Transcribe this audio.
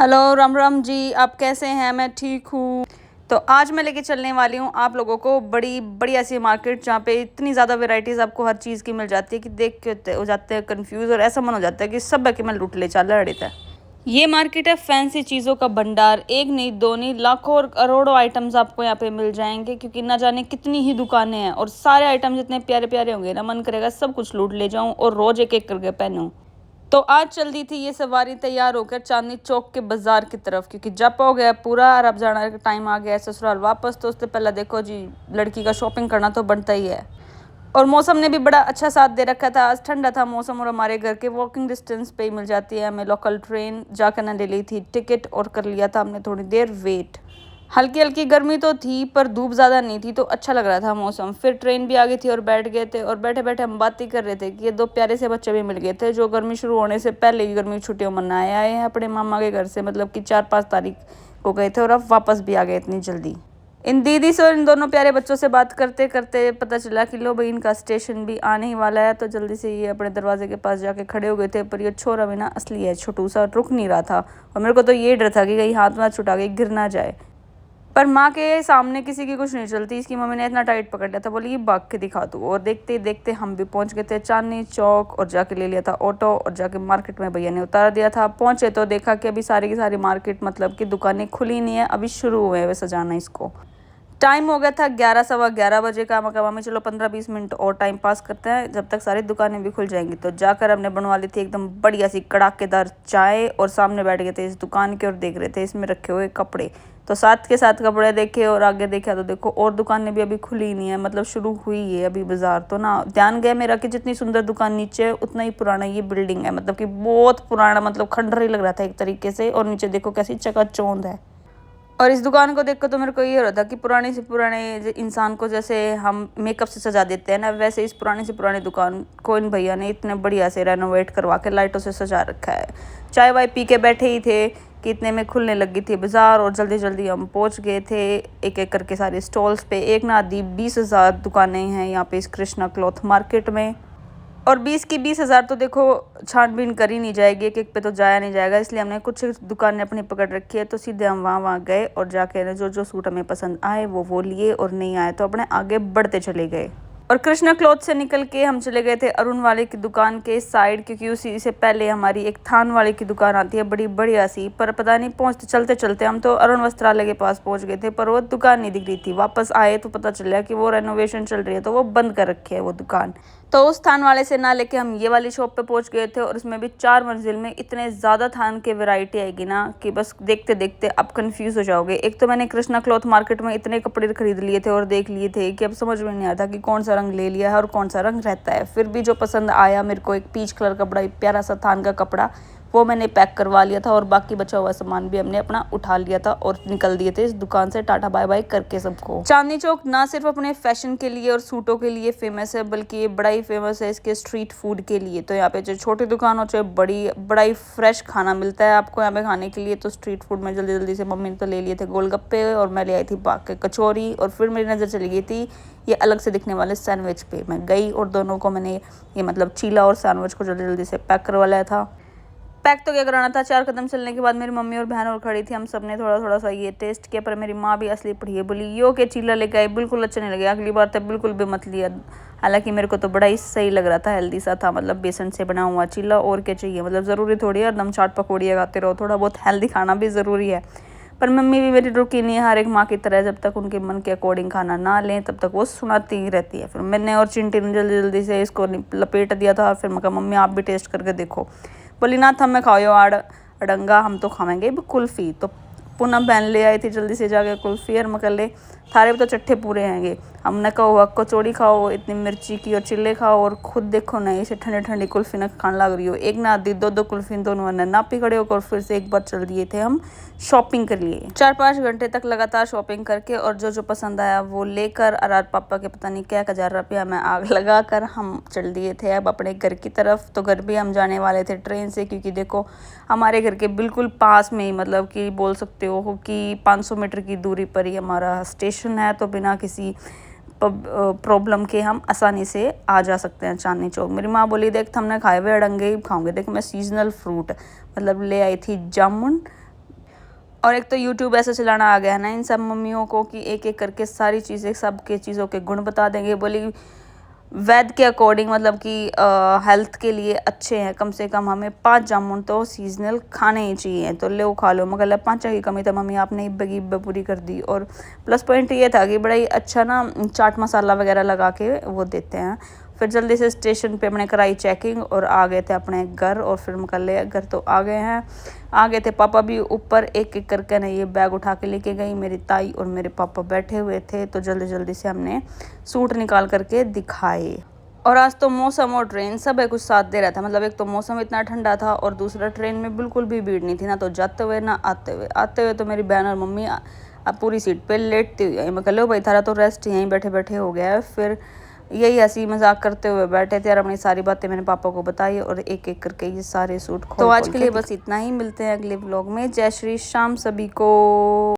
Hello Ram Ram ji, आप कैसे हैं? मैं ठीक हूँ। तो आज मैं लेके चलने वाली हूँ आप लोगों को बड़ी बढ़िया सी मार्केट, जहाँ पे इतनी ज़्यादा वैरायटीज़ आपको हर चीज़ की मिल जाती है कि देख के हो जाते हैं कंफ्यूज, और ऐसा मन हो जाता है कि सब के मैं लूट ले चल रहा है। ये मार्केट है फैंसी चीज़ों का भंडार। एक नहीं दो नहीं, लाखों और करोड़ों आइटम्स आपको यहाँ पे मिल जाएंगे, क्योंकि ना जाने कितनी ही दुकानें हैं और सारे आइटम्स इतने प्यारे प्यारे होंगे ना, मन करेगा सब कुछ लूट ले जाऊं और रोज एक एक करके पहनूं। तो आज चल दी थी ये सवारी तैयार होकर चांदनी चौक के बाजार की तरफ, क्योंकि जब हो गया पूरा और अब जाना का टाइम आ गया है ससुराल वापस। तो उससे पहले देखो जी, लड़की का शॉपिंग करना तो बनता ही है। और मौसम ने भी बड़ा अच्छा साथ दे रखा था, आज ठंडा था मौसम, और हमारे घर के वॉकिंग डिस्टेंस पे ही मिल जाती है हमें लोकल ट्रेन। जाकर ना ले ली थी टिकट और कर लिया था हमने थोड़ी देर वेट। हल्की हल्की गर्मी तो थी पर धूप ज़्यादा नहीं थी, तो अच्छा लग रहा था मौसम। फिर ट्रेन भी आ गई थी और बैठ गए थे, और बैठे बैठे हम बात ही कर रहे थे कि ये दो प्यारे से बच्चे भी मिल गए थे जो गर्मी शुरू होने से पहले ही गर्मी छुट्टियों मनाए आए हैं अपने मामा के घर से, मतलब कि 4-5 तारीख को गए थे और अब वापस भी आ गए इतनी जल्दी। इन दीदी से और इन दोनों प्यारे बच्चों से बात करते करते पता चला कि लो भाई, इनका स्टेशन भी आने ही वाला है। तो जल्दी से ये अपने दरवाजे के पास जाके खड़े हो गए थे, पर ये छोरा भी ना असली है, छोटू सा, रुक नहीं रहा था। और मेरे को तो ये डर था कि कहीं हाथ में छुटा के गिर ना जाए। पर माँ के सामने किसी की कुछ नहीं चलती, इसकी मम्मी ने इतना टाइट पकड़ लिया था, बोली ये भाग के दिखा दो। और देखते ही देखते हम भी पहुंच गए थे चांदनी चौक, और जाके ले लिया था ऑटो और जाके मार्केट में भैया ने उतार दिया था। पहुंचे तो देखा कि अभी सारी की सारी मार्केट, मतलब कि दुकानें खुली नहीं है, अभी शुरू हुए हैं सजाना इसको। टाइम हो गया था 11 सवा 11 बजे का। मैं कहा मम्मी चलो 15-20 मिनट और टाइम पास करते हैं, जब तक सारी दुकानें भी खुल जाएंगी। तो जाकर हमने बनवा ली थी एकदम बढ़िया सी कड़ाकेदार चाय, और सामने बैठ गए थे इस दुकान के और देख रहे थे इसमें रखे हुए कपड़े। तो साथ के साथ कपड़े देखे और आगे देखा तो देखो और दुकानें भी अभी खुली नहीं है, मतलब शुरू हुई है अभी बाजार। तो ना ध्यान गया मेरा कि जितनी सुंदर दुकान नीचे है उतना ही पुराना ये बिल्डिंग है, मतलब कि बहुत पुराना, मतलब खंडर ही लग रहा था एक तरीके से। और नीचे देखो कैसी चकाचौंध है। और इस दुकान को देखकर तो मेरे को ये हो रहा था कि पुराने से पुराने इंसान को जैसे हम मेकअप से सजा देते हैं ना, वैसे इस पुरानी से पुरानी दुकान को इन भैया ने इतने बढ़िया से रेनोवेट करवा के लाइटों से सजा रखा है। चाय वाय पी के बैठे ही थे कि इतने में खुलने लगी थी बाजार, और जल्दी जल्दी हम पहुंच गए थे एक एक करके सारे स्टॉल्स पे। एक ना आधी 20,000 दुकानें हैं यहाँ पे इस कृष्णा क्लॉथ मार्केट में। और 20 की 20,000 तो देखो छानबीन कर ही नहीं जाएगी, एक एक पे तो जाया नहीं जाएगा, इसलिए हमने कुछ दुकानें अपनी पकड़ रखी है। तो सीधे हम वहाँ गए और जाके जो जो सूट हमें पसंद आए वो लिए, और नहीं आए तो अपने आगे बढ़ते चले गए। और कृष्णा क्लॉथ से निकल के हम चले गए थे अरुण वाले की दुकान के साइड, क्योंकि उसी से पहले हमारी एक थान वाले की दुकान आती है बड़ी बढ़िया सी। पर पता नहीं पहुँचते चलते चलते हम तो अरुण वस्त्रालय के पास पहुँच गए थे, पर वो दुकान नहीं दिख रही थी। वापस आए तो पता चला कि वो रेनोवेशन चल रही है, तो वो बंद कर रखी है वो दुकान। तो उस थान वाले से ना लेके हम ये वाली शॉप पे पहुंच गए थे, और इसमें भी 4 मंजिल में इतने ज़्यादा थान के वैरायटी आएगी ना कि बस देखते देखते आप कंफ्यूज हो जाओगे। एक तो मैंने कृष्णा क्लॉथ मार्केट में इतने कपड़े खरीद लिए थे और देख लिए थे कि अब समझ में नहीं आता कि कौन सा रंग ले लिया है और कौन सा रंग रहता है। फिर भी जो पसंद आया मेरे को, एक पीच कलर का बड़ा प्यारा सा थान का कपड़ा, वो मैंने पैक करवा लिया था। और बाकी बचा हुआ सामान भी हमने अपना उठा लिया था और निकल दिए थे इस दुकान से टाटा बाय बाय करके सबको। चांदनी चौक ना सिर्फ अपने फैशन के लिए और सूटों के लिए फेमस है, बल्कि ये बड़ा ही फेमस है इसके स्ट्रीट फूड के लिए। तो यहाँ पे जो छोटी दुकान हो चाहे बड़ी, बड़ा ही फ्रेश खाना मिलता है आपको यहाँ पे खाने के लिए। तो स्ट्रीट फूड में जल्दी जल्दी से मम्मी ने तो ले लिए थे गोलगप्पे, और मैं ले आई थी बाकी कचौरी। और फिर मेरी नज़र चली गई थी ये अलग से दिखने वाले सैंडविच पे। मैं गई और दोनों को मैंने ये मतलब चीला और सैंडविच को जल्दी जल्दी से पैक करवा लिया था। पैक तो क्या कराना था, 4 कदम चलने के बाद मेरी मम्मी और बहन और खड़ी थी, हम सब ने थोड़ा थोड़ा सा ये टेस्ट किया। पर मेरी माँ भी असली पड़ी है, बोली यो के चीला लेके आई, बिल्कुल अच्छा नहीं लगे, अगली बार तक बिल्कुल भी मत लिया। हालांकि मेरे को तो बड़ा ही सही लग रहा था, हेल्दी सा था, मतलब बेसन से बना हुआ चीला। और क्या चाहिए, मतलब ज़रूरी थोड़ी है एकदम चाट पकौड़ियाँ खाते रहो, थोड़ा बहुत हेल्दी खाना भी ज़रूरी है। पर मम्मी भी मेरी रुकी नहीं है, हर एक माँ की तरह, जब तक उनके मन के अकॉर्डिंग खाना ना लें तब तक वो सुनाती ही रहती है। फिर मैंने और चिंटी ने जल्दी जल्दी से इसको लपेट दिया था। फिर मैं कहा मम्मी आप भी टेस्ट करके देखो। बोली ना था मैं खाओ अड़ंगा, हम तो खाएंगे कुल्फ़ी। तो पुनः बहन ले आई थी जल्दी से जाके कुल्फ़ी, और मैं ले थारे भी तो चट्टे पूरे हैंगे। हमने कहा हुआ कचौड़ी खाओ इतनी मिर्ची की और चिल्ले खाओ, और खुद देखो ना इसे ठंडी ठंडी कुल्फ़ी ना खाने लग रही हो। एक ना आधी दो कुल्फ़ी दोनों ने नापी खड़े होकर, और फिर से एक बार चल दिए थे हम शॉपिंग कर लिए। 4-5 घंटे तक लगातार शॉपिंग करके, और जो जो पसंद आया वो लेकर, और पापा के पता नहीं क्या 1,000 रुपया में आग लगा कर हम चल दिए थे अब अपने घर की तरफ। तो घर भी हम जाने वाले थे ट्रेन से, क्योंकि देखो हमारे घर के बिल्कुल पास में ही, मतलब कि बोल सकते हो कि 500 मीटर की दूरी पर ही हमारा स्टेशन है। तो बिना किसी प्रॉब्लम के हम आसानी से आ जा सकते हैं चांदनी चौक। मेरी माँ बोली देख हमने खाए हुए अड़ंगे ही खाऊंगे, देख मैं सीजनल फ्रूट मतलब ले आई थी जामुन, और एक तो यूट्यूब ऐसे चलाना आ गया है ना इन सब मम्मियों को कि एक एक करके सारी चीज़ें सबके चीज़ों के गुण बता देंगे। बोली वैद के अकॉर्डिंग मतलब कि हेल्थ के लिए अच्छे हैं, कम से कम हमें 5 जामुन तो सीजनल खाने ही चाहिए, तो ले खा लो। मगर 5 की कमी तो मम्मी आपने बगी पूरी कर दी। और प्लस पॉइंट ये था कि बड़ा ही अच्छा ना चाट मसाला वगैरह लगा के वो देते हैं। फिर जल्दी से स्टेशन पे हमने कराई चेकिंग और आ गए थे अपने घर। और फिर हम कर ले घर तो आ गए हैं, आ गए थे। पापा भी ऊपर एक एक करके ना ये बैग उठा के लेके गई। मेरी ताई और मेरे पापा बैठे हुए थे, तो जल्दी जल्दी से हमने सूट निकाल करके दिखाए। और आज तो मौसम और ट्रेन सब कुछ साथ दे रहा था। मतलब एक तो मौसम इतना ठंडा था और दूसरा ट्रेन में बिल्कुल भी भीड़ नहीं थी, ना तो जाते हुए ना आते हुए। आते हुए तो मेरी बहन और मम्मी अब पूरी सीट पे लेटती हुई आई। मैं कह लो भाई थारा तो रेस्ट यहीं बैठे बैठे हो गया है। फिर यही हंसी मजाक करते हुए बैठे थे और अपनी सारी बातें मैंने पापा को बताई और एक एक करके ये सारे सूट खोल। तो आज के लिए बस इतना ही, मिलते हैं अगले व्लॉग में। जय श्री श्याम सभी को।